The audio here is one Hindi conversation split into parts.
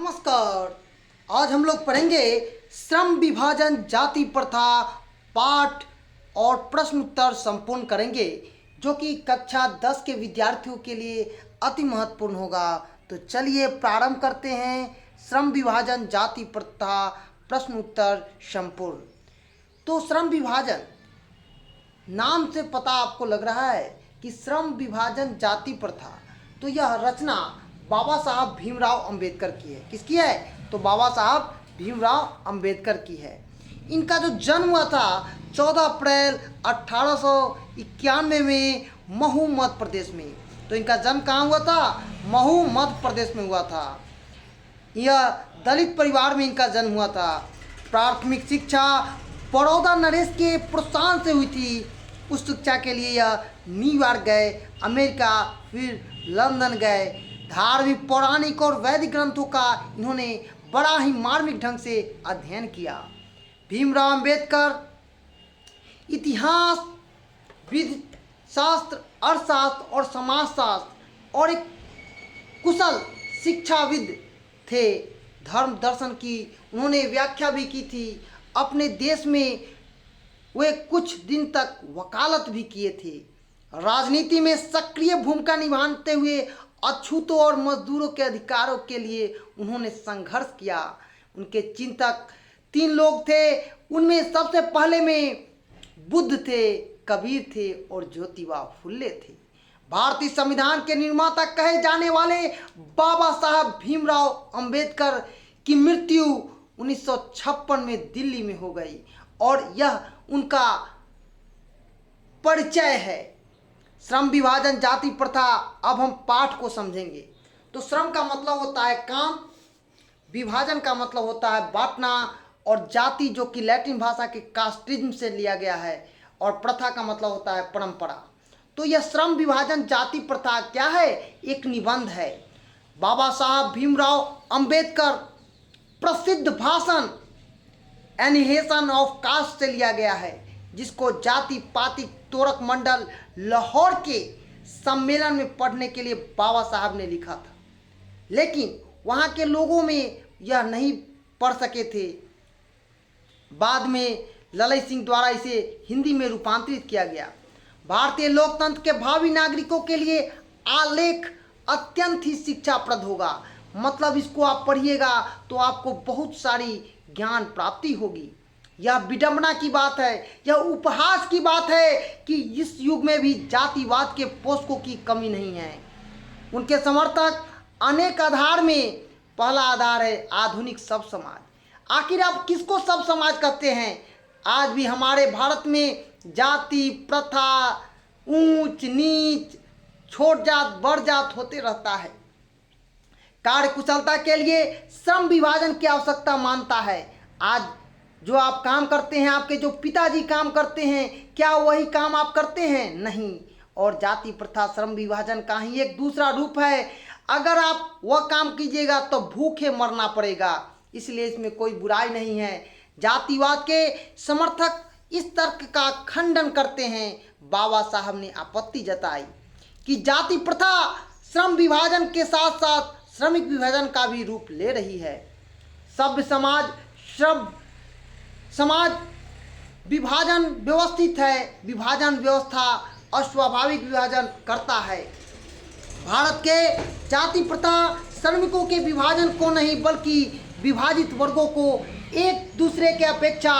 नमस्कार। आज हम लोग पढ़ेंगे श्रम विभाजन जाति प्रथा पाठ और प्रश्न उत्तर संपूर्ण करेंगे, जो कि कक्षा 10 के विद्यार्थियों के लिए अति महत्वपूर्ण होगा। तो चलिए प्रारंभ करते हैं। श्रम विभाजन जाति प्रथा प्रश्न उत्तर संपूर्ण। तो श्रम विभाजन नाम से पता आपको लग रहा है कि श्रम विभाजन जाति प्रथा, तो यह रचना बाबा साहब भीमराव अंबेडकर की है। किसकी है? तो बाबा साहब भीमराव अंबेडकर की है। इनका जो जन्म हुआ था 14 अप्रैल 1891 में महू मध्य प्रदेश में। तो इनका जन्म कहाँ हुआ था? महू मध्य प्रदेश में हुआ था। यह दलित परिवार में इनका जन्म हुआ था। प्राथमिक शिक्षा बड़ौदा नरेश के प्रोत्साहन से हुई थी। उस शिक्षा के लिए यह न्यूयॉर्क गए, अमेरिका, फिर लंदन गए। धार्मिक, पौराणिक और वैदिक ग्रंथों का इन्होंने बड़ा ही मार्मिक ढंग से अध्ययन किया। भीमराव अंबेडकर इतिहास, विधि शास्त्र, अर्थशास्त्र और समाजशास्त्र और एक कुशल शिक्षाविद थे। धर्म दर्शन की उन्होंने व्याख्या भी की थी। अपने देश में वे कुछ दिन तक वकालत भी किए थे। राजनीति में सक्रिय भूमिका निभाते हुए अछूतों और मजदूरों के अधिकारों के लिए उन्होंने संघर्ष किया। उनके चिंतक 3 लोग थे। उनमें सबसे पहले में बुद्ध थे, कबीर थे और ज्योतिबा फुल्ले थे। भारतीय संविधान के निर्माता कहे जाने वाले बाबा साहब भीमराव अंबेडकर की मृत्यु 1956 में दिल्ली में हो गई और यह उनका परिचय है। श्रम विभाजन जाति प्रथा। अब हम पाठ को समझेंगे। तो श्रम का मतलब होता है काम, विभाजन का मतलब होता है बांटना, और जाति जो कि लैटिन भाषा के कास्टिज्म से लिया गया है, और प्रथा का मतलब होता है परंपरा। तो यह श्रम विभाजन जाति प्रथा क्या है? एक निबंध है। बाबा साहब भीमराव अंबेडकर प्रसिद्ध भाषण एनिहिलेशन ऑफ कास्ट से लिया गया है, जिसको जाति पाति तोरक मंडल लाहौर के सम्मेलन में पढ़ने के लिए बाबा साहब ने लिखा था, लेकिन वहाँ के लोगों में यह नहीं पढ़ सके थे। बाद में ललई सिंह द्वारा इसे हिंदी में रूपांतरित किया गया। भारतीय लोकतंत्र के भावी नागरिकों के लिए आलेख अत्यंत ही शिक्षाप्रद होगा। मतलब इसको आप पढ़िएगा तो आपको बहुत सारी ज्ञान प्राप्ति होगी। यह विडंबना की बात है, यह उपहास की बात है कि इस युग में भी जातिवाद के पोषकों की कमी नहीं है। उनके समर्थक अनेक आधार में पहला आधार है आधुनिक सब समाज। आखिर आप किसको सब समाज कहते हैं? आज भी हमारे भारत में जाति प्रथा, ऊंच नीच, छोट जात बड़ जात होते रहता है। कार्य कुशलता के लिए श्रम विभाजन की आवश्यकता मानता है। आज जो आप काम करते हैं, आपके जो पिताजी काम करते हैं, क्या वही काम आप करते हैं? नहीं। और जाति प्रथा श्रम विभाजन का ही एक दूसरा रूप है। अगर आप वह काम कीजिएगा तो भूखे मरना पड़ेगा, इसलिए इसमें कोई बुराई नहीं है। जातिवाद के समर्थक इस तर्क का खंडन करते हैं। बाबा साहब ने आपत्ति जताई कि जाति प्रथा श्रम विभाजन के साथ साथ श्रमिक विभाजन का भी रूप ले रही है। सभ्य समाज श्रम समाज विभाजन व्यवस्थित है। विभाजन व्यवस्था अस्वाभाविक विभाजन करता है। भारत के जाति प्रथा श्रमिकों के विभाजन को नहीं, बल्कि विभाजित वर्गों को एक दूसरे के अपेक्षा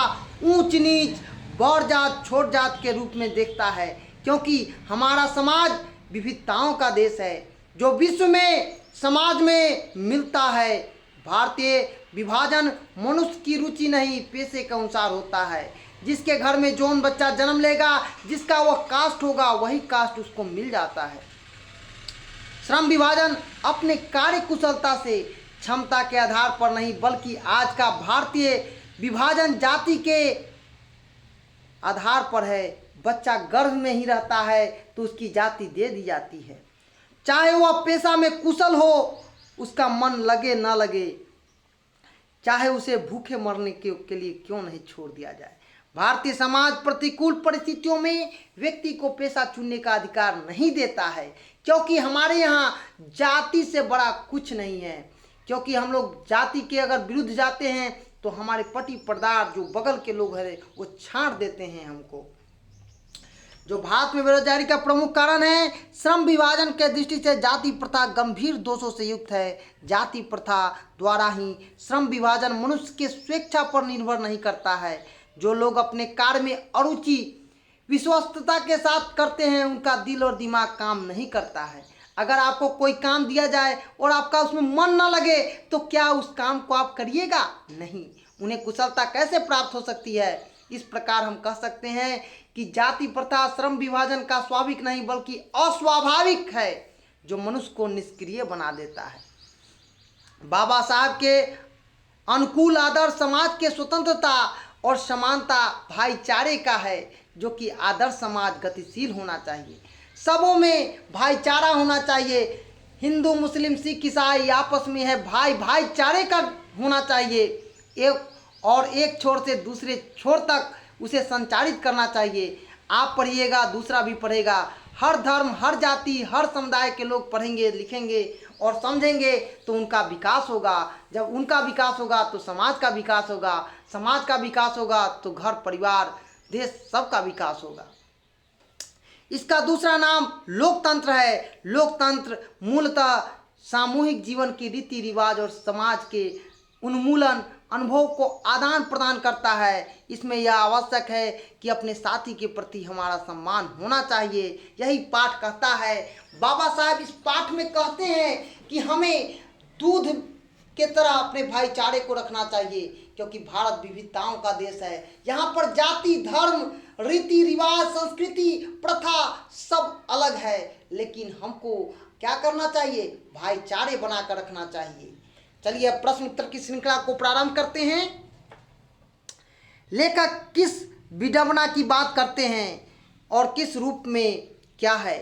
ऊंच नीच, बड़ जात छोट जात के रूप में देखता है, क्योंकि हमारा समाज विविधताओं का देश है जो विश्व में समाज में मिलता है। भारतीय विभाजन मनुष्य की रुचि नहीं, पेशे के अनुसार होता है। जिसके घर में जौन बच्चा जन्म लेगा, जिसका वह कास्ट होगा, वही कास्ट उसको मिल जाता है। श्रम विभाजन अपने कार्य कुशलता से, क्षमता के आधार पर नहीं, बल्कि आज का भारतीय विभाजन जाति के आधार पर है। बच्चा गर्भ में ही रहता है तो उसकी जाति दे दी जाती है, चाहे वह पेशा में कुशल हो, उसका मन लगे ना लगे, चाहे उसे भूखे मरने के लिए क्यों नहीं छोड़ दिया जाए। भारतीय समाज प्रतिकूल परिस्थितियों में व्यक्ति को पेशा चुनने का अधिकार नहीं देता है, क्योंकि हमारे यहाँ जाति से बड़ा कुछ नहीं है। क्योंकि हम लोग जाति के अगर विरुद्ध जाते हैं तो हमारे पति पर्दार जो बगल के लोग हैं वो छांट देते हैं हमको। जो भारत में बेरोजगारी का प्रमुख कारण है, श्रम विभाजन के दृष्टि से जाति प्रथा गंभीर दोषों से युक्त है। जाति प्रथा द्वारा ही श्रम विभाजन मनुष्य के स्वेच्छा पर निर्भर नहीं करता है। जो लोग अपने कार्य में अरुचि विश्वस्तता के साथ करते हैं उनका दिल और दिमाग काम नहीं करता है। अगर आपको कोई काम दिया जाए और आपका उसमें मन न लगे तो क्या उस काम को आप करिएगा? नहीं। उन्हें कुशलता कैसे प्राप्त हो सकती है? इस प्रकार हम कह सकते हैं कि जाति प्रथा श्रम विभाजन का स्वाभाविक नहीं बल्कि अस्वाभाविक है, जो मनुष्य को निष्क्रिय बना देता है। बाबा साहब के अनुकूल आदर्श समाज के स्वतंत्रता और समानता भाईचारे का है, जो कि आदर्श समाज गतिशील होना चाहिए। सबों में भाईचारा होना चाहिए। हिंदू मुस्लिम सिख ईसाई आपस में है भाईचारे का होना चाहिए। एक छोर से दूसरे छोर तक उसे संचारित करना चाहिए। आप पढ़िएगा, दूसरा भी पढ़ेगा। हर धर्म, हर जाति, हर समुदाय के लोग पढ़ेंगे, लिखेंगे और समझेंगे तो उनका विकास होगा। जब उनका विकास होगा तो समाज का विकास होगा। समाज का विकास होगा तो घर, परिवार, देश सबका विकास होगा। इसका दूसरा नाम लोकतंत्र है। लोकतंत्र मूलतः सामूहिक जीवन की रीति रिवाज और समाज के उन्मूलन अनुभव को आदान प्रदान करता है। इसमें यह आवश्यक है कि अपने साथी के प्रति हमारा सम्मान होना चाहिए। यही पाठ कहता है। बाबा साहब इस पाठ में कहते हैं कि हमें दूध के तरह अपने भाईचारे को रखना चाहिए, क्योंकि भारत विविधताओं का देश है। यहाँ पर जाति, धर्म, रीति रिवाज, संस्कृति, प्रथा सब अलग है, लेकिन हमको क्या करना चाहिए? भाईचारे बनाकर रखना चाहिए। चलिए अब प्रश्न उत्तर की श्रृंखला को प्रारंभ करते हैं। लेखक किस विडंबना की बात करते हैं और किस रूप में क्या है?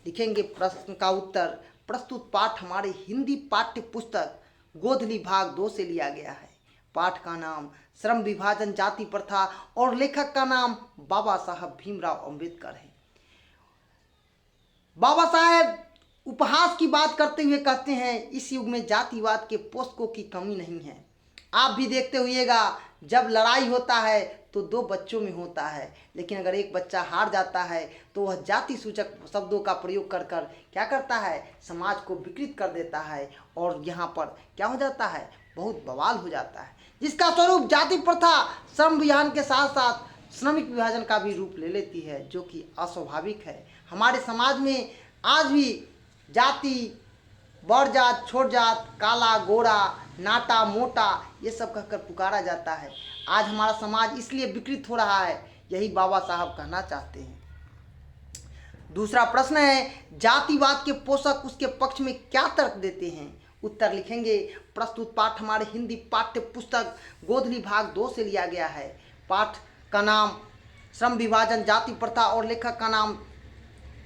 लिखेंगे प्रश्न का उत्तर। प्रस्तुत पाठ हमारे हिंदी पाठ्य पुस्तक गोधली भाग 2 से लिया गया है। पाठ का नाम श्रम विभाजन, जाति प्रथा और लेखक का नाम बाबा साहब भीमराव अंबेडकर है। बाबा साहब उपहास की बात करते हुए कहते हैं, इस युग में जातिवाद के पोषकों की कमी नहीं है। आप भी देखते हुइएगा, जब लड़ाई होता है तो 2 बच्चों में होता है, लेकिन अगर एक बच्चा हार जाता है तो वह जाति सूचक शब्दों का प्रयोग कर क्या करता है? समाज को विकृत कर देता है और यहाँ पर क्या हो जाता है? बहुत बवाल हो जाता है, जिसका स्वरूप जाति प्रथा श्रम विभाजन के साथ साथ श्रमिक विभाजन का भी रूप ले लेती है, जो कि अस्वाभाविक है। हमारे समाज में आज भी जाति, बड़ जात, छोट जात, काला, गोरा, नाटा, मोटा, ये सब कहकर पुकारा जाता है। आज हमारा समाज इसलिए विकृत हो रहा है, यही बाबा साहब कहना चाहते हैं। दूसरा प्रश्न है, जातिवाद के पोषक उसके पक्ष में क्या तर्क देते हैं? उत्तर लिखेंगे। प्रस्तुत पाठ हमारे हिंदी पाठ्य पुस्तक गोधली भाग 2 से लिया गया है। पाठ का नाम श्रम विभाजन, जाति प्रथा और लेखक का नाम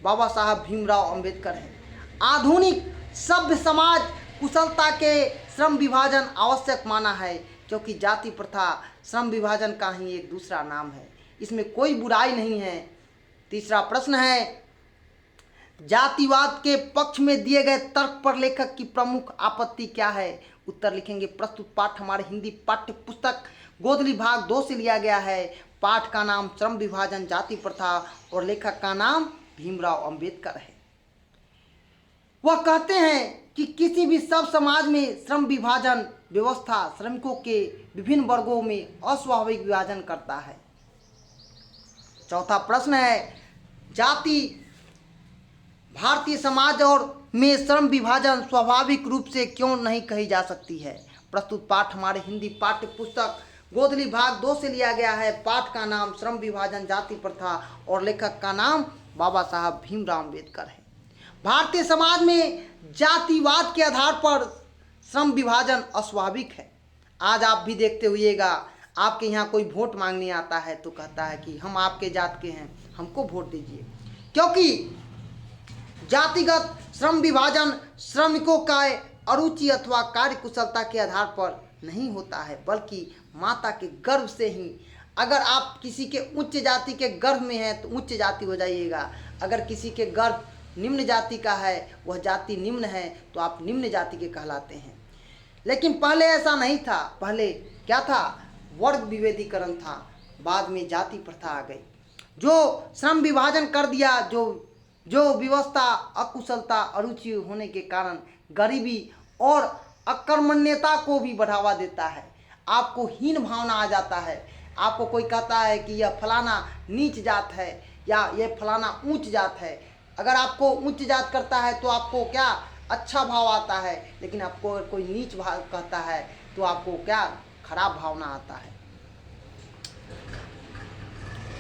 बाबा साहब भीमराव अंबेडकर है। आधुनिक सभ्य समाज कुशलता के श्रम विभाजन आवश्यक माना है, क्योंकि जाति प्रथा श्रम विभाजन का ही एक दूसरा नाम है। इसमें कोई बुराई नहीं है। तीसरा प्रश्न है, जातिवाद के पक्ष में दिए गए तर्क पर लेखक की प्रमुख आपत्ति क्या है? उत्तर लिखेंगे। प्रस्तुत पाठ हमारे हिंदी पाठ्य पुस्तक गोधली भाग 2 से लिया गया है। पाठ का नाम श्रम विभाजन, जाति प्रथा और लेखक का नाम भीमराव अंबेडकर है। वह कहते हैं कि किसी भी सब समाज में श्रम विभाजन व्यवस्था श्रमिकों के विभिन्न वर्गों में अस्वाभाविक विभाजन करता है। चौथा प्रश्न है, जाति भारतीय समाज और में श्रम विभाजन स्वाभाविक रूप से क्यों नहीं कही जा सकती है? प्रस्तुत पाठ हमारे हिंदी पाठ्य पुस्तक गोधली भाग 2 से लिया गया है। पाठ का नाम श्रम विभाजन, जाति प्रथा और लेखक का नाम बाबा साहब भीमराव अंबेडकर है। भारतीय समाज में जातिवाद के आधार पर श्रम विभाजन अस्वाभाविक है। आज आप भी देखते हुइएगा, आपके यहाँ कोई वोट मांगने आता है तो कहता है कि हम आपके जात के हैं, हमको वोट दीजिए, क्योंकि जातिगत श्रम विभाजन श्रमिकों का अरुचि अथवा कार्य कुशलता के आधार पर नहीं होता है, बल्कि माता के गर्भ से ही। अगर आप किसी के उच्च जाति के गर्भ में हैं तो उच्च जाति हो जाइएगा, अगर किसी के गर्भ निम्न जाति का है, वह जाति निम्न है, तो आप निम्न जाति के कहलाते हैं। लेकिन पहले ऐसा नहीं था। पहले क्या था? वर्ग विभेदीकरण था, बाद में जाति प्रथा आ गई। जो श्रम विभाजन कर दिया, जो व्यवस्था अकुशलता अरुचि होने के कारण गरीबी और अकर्मण्यता को भी बढ़ावा देता है। आपको हीन भावना आ जाता है। आपको कोई कहता है कि यह फलाना नीच जात है या यह फलाना ऊंच जात है। अगर आपको उच्च जात करता है तो आपको क्या अच्छा भाव आता है, लेकिन आपको अगर कोई नीच भाव कहता है तो आपको क्या खराब भावना आता है।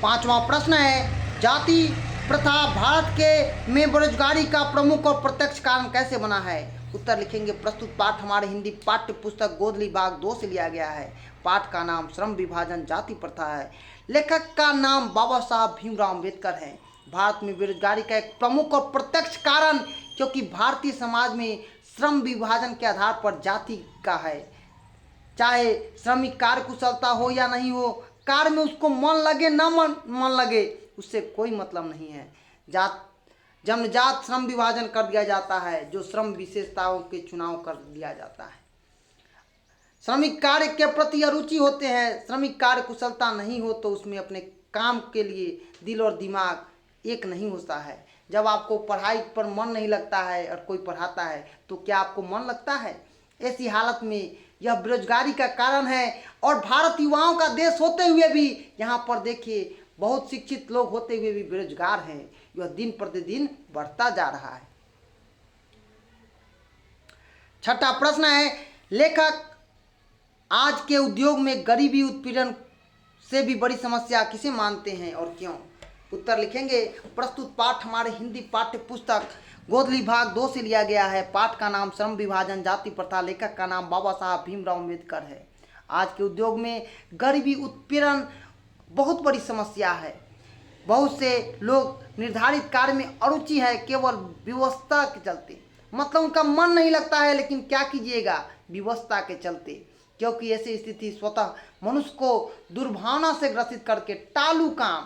पांचवा प्रश्न है, जाति प्रथा भारत के में बेरोजगारी का प्रमुख और प्रत्यक्ष कारण कैसे बना है? उत्तर लिखेंगे। प्रस्तुत पाठ हमारे हिंदी पाठ्य पुस्तक गोदली भाग 2 से लिया गया है। पाठ का नाम श्रम विभाजन जाति प्रथा है। लेखक का नाम बाबा साहब भीमराव अम्बेडकर है। भारत में बेरोजगारी का एक प्रमुख और प्रत्यक्ष कारण, क्योंकि भारतीय समाज में श्रम विभाजन के आधार पर जाति का है। चाहे श्रमिक कार्य कुशलता हो या नहीं हो, कार्य में उसको मन लगे ना मन लगे, उससे कोई मतलब नहीं है। जन्मजात श्रम विभाजन कर दिया जाता है, जो श्रम विशेषताओं के चुनाव कर दिया जाता है। श्रमिक कार्य के प्रति अरुचि होते हैं। श्रमिक कार्य कुशलता नहीं हो तो उसमें अपने काम के लिए दिल और दिमाग एक नहीं होता है। जब आपको पढ़ाई पर मन नहीं लगता है और कोई पढ़ाता है तो क्या आपको मन लगता है? ऐसी हालत में यह बेरोजगारी का कारण है। और भारत युवाओं का देश होते हुए भी यहाँ पर देखिए, बहुत शिक्षित लोग होते हुए भी बेरोजगार हैं। यह दिन प्रतिदिन बढ़ता जा रहा है। छठा प्रश्न है, लेखक आज के उद्योग में गरीबी उत्पीड़न से भी बड़ी समस्या किसे मानते हैं और क्यों? उत्तर लिखेंगे। प्रस्तुत पाठ हमारे हिंदी पाठ्य पुस्तक गोदली भाग 2 से लिया गया है। पाठ का नाम श्रम विभाजन जाति प्रथा, लेखक का नाम बाबा साहब भीमराव अम्बेडकर है। आज के उद्योग में गरीबी उत्पीड़न बहुत बड़ी समस्या है। बहुत से लोग निर्धारित कार्य में अरुचि है केवल व्यवस्था के चलते, मतलब उनका मन नहीं लगता है, लेकिन क्या कीजिएगा, व्यवस्था के चलते। क्योंकि ऐसी स्थिति स्वतः मनुष्य को दुर्भावना से ग्रसित करके टालू काम,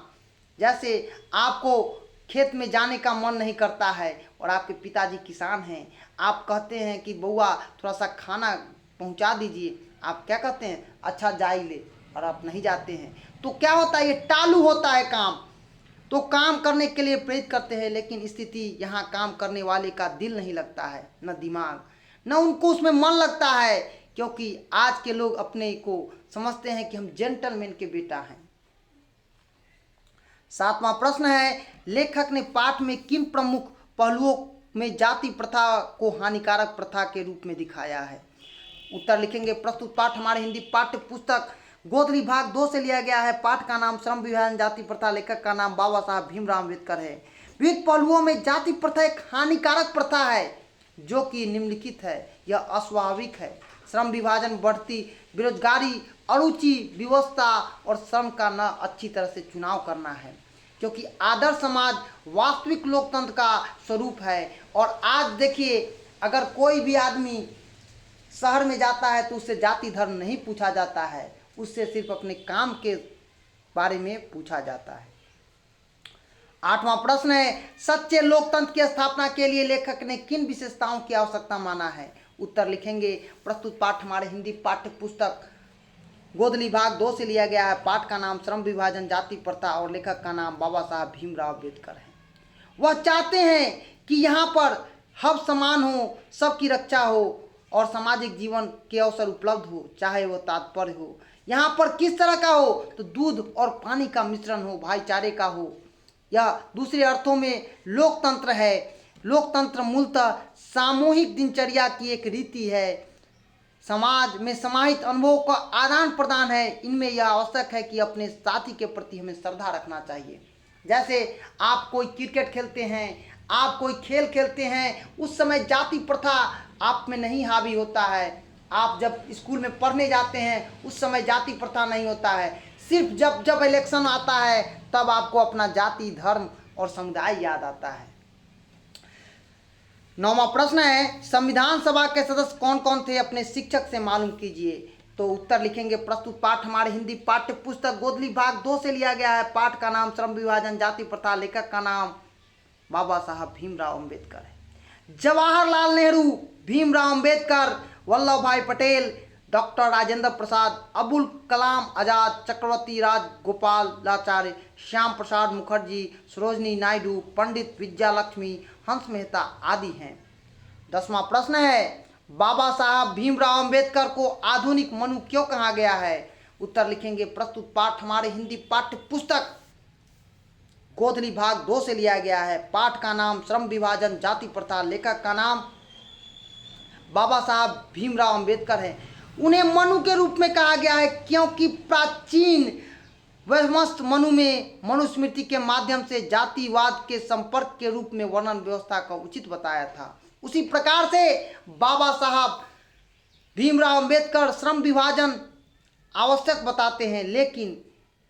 जैसे आपको खेत में जाने का मन नहीं करता है और आपके पिताजी किसान हैं, आप कहते हैं कि बउआ थोड़ा सा खाना पहुंचा दीजिए, आप क्या कहते हैं, अच्छा जाई ले, और आप नहीं जाते हैं। तो क्या होता है, ये टालू होता है काम। तो काम करने के लिए प्रेरित करते हैं, लेकिन स्थिति यहाँ काम करने वाले का दिल नहीं लगता है, न दिमाग, न उनको उसमें मन लगता है। क्योंकि आज के लोग अपने को समझते हैं कि हम जेंटलमैन के बेटा हैं। सातवां प्रश्न है, लेखक ने पाठ में किन प्रमुख पहलुओं में जाति प्रथा को हानिकारक प्रथा के रूप में दिखाया है? उत्तर लिखेंगे। प्रस्तुत पाठ हमारे हिंदी पाठ्य पुस्तक गोदली भाग 2 से लिया गया है। पाठ का नाम श्रम विभाजन जाति प्रथा, लेखक का नाम बाबा साहब भीमराव अम्बेडकर है। विविध पहलुओं में जाति प्रथा एक हानिकारक प्रथा है जो कि निम्नलिखित है। यह अस्वाभाविक है। श्रम विभाजन बढ़ती बेरोजगारी, अरुचि, व्यवस्था और श्रम का न अच्छी तरह से चुनाव करना है, क्योंकि आदर्श समाज वास्तविक लोकतंत्र का स्वरूप है। और आज देखिए, अगर कोई भी आदमी शहर में जाता है तो उससे जाति धर्म नहीं पूछा जाता है, उससे सिर्फ अपने काम के बारे में पूछा जाता है। आठवां प्रश्न है, सच्चे लोकतंत्र की स्थापना के लिए लेखक ने किन विशेषताओं की आवश्यकता माना है? उत्तर लिखेंगे। प्रस्तुत पाठ हमारे हिंदी पाठ्य पुस्तक गोदली भाग 2 से लिया गया है। पाठ का नाम श्रम विभाजन जाति प्रथा और लेखक का नाम बाबा साहब भीमराव अम्बेडकर है। वह चाहते हैं कि यहाँ पर सब समान हो, सबकी रक्षा हो और सामाजिक जीवन के अवसर उपलब्ध हो, चाहे वो तात्पर्य हो। यहाँ पर किस तरह का हो, तो दूध और पानी का मिश्रण हो, भाईचारे का हो। यह दूसरे अर्थों में लोकतंत्र है। लोकतंत्र मूलतः सामूहिक दिनचर्या की एक रीति है। समाज में समाहित अनुभवों का आदान प्रदान है। इनमें यह आवश्यक है कि अपने साथी के प्रति हमें श्रद्धा रखना चाहिए। जैसे आप कोई क्रिकेट खेलते हैं, आप कोई खेल खेलते हैं, उस समय जाति प्रथा आप में नहीं हावी होता है। आप जब स्कूल में पढ़ने जाते हैं उस समय जाति प्रथा नहीं होता है। सिर्फ जब जब इलेक्शन आता है तब आपको अपना जाति, धर्म और समुदाय याद आता है। 9वां प्रश्न है, संविधान सभा के सदस्य कौन कौन थे? अपने शिक्षक से मालूम कीजिए। तो उत्तर लिखेंगे। प्रस्तुत पाठ हमारे हिंदी पाठ्य पुस्तक गोदली भाग 2 से लिया गया है। पाठ का नाम श्रम विभाजन जाति प्रथा, लेखक का नाम बाबा साहब भीमराव अम्बेडकर है। जवाहरलाल नेहरू, भीमराव अम्बेडकर वल्लभ भाई पटेल, डॉक्टर राजेंद्र प्रसाद, अबुल कलाम आजाद, चक्रवर्ती राजगोपालाचार्य, श्याम प्रसाद मुखर्जी, सरोजनी नायडू, पंडित विद्यालक्ष्मी, हंस मेहता आदि हैं। 10वां प्रश्न है, बाबा साहब भीमराव अंबेडकर को आधुनिक मनु क्यों कहा गया है? उत्तर लिखेंगे। प्रस्तुत पाठ हमारे हिंदी पाठ्य पुस्तक गोधली भाग 2 से लिया गया है। पाठ का नाम श्रम विभाजन जाति प्रथा, लेखक का नाम बाबा साहब भीमराव अंबेडकर है। उन्हें मनु के रूप में कहा गया है क्योंकि प्राचीन वैमनस्य मनु में मनुस्मृति के माध्यम से जातिवाद के संपर्क के रूप में वर्णन व्यवस्था का उचित बताया था। उसी प्रकार से बाबा साहब भीमराव अंबेडकर श्रम विभाजन आवश्यक बताते हैं, लेकिन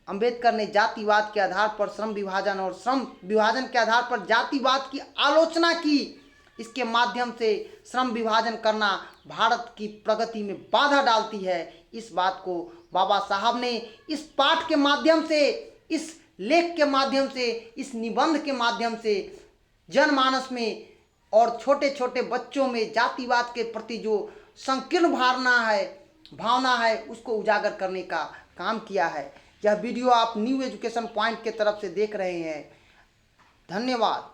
अंबेडकर ने जातिवाद के आधार पर श्रम विभाजन और श्रम विभाजन के आधार पर जातिवाद की आलोचना की। इसके माध्यम से श्रम विभाजन करना भारत की प्रगति में बाधा डालती है। इस बात को बाबा साहब ने इस पाठ के माध्यम से, इस लेख के माध्यम से, इस निबंध के माध्यम से जनमानस में और छोटे छोटे बच्चों में जातिवाद के प्रति जो संकीर्ण भावना है उसको उजागर करने का काम किया है। यह वीडियो आप न्यू एजुकेशन पॉइंट के तरफ से देख रहे हैं। धन्यवाद।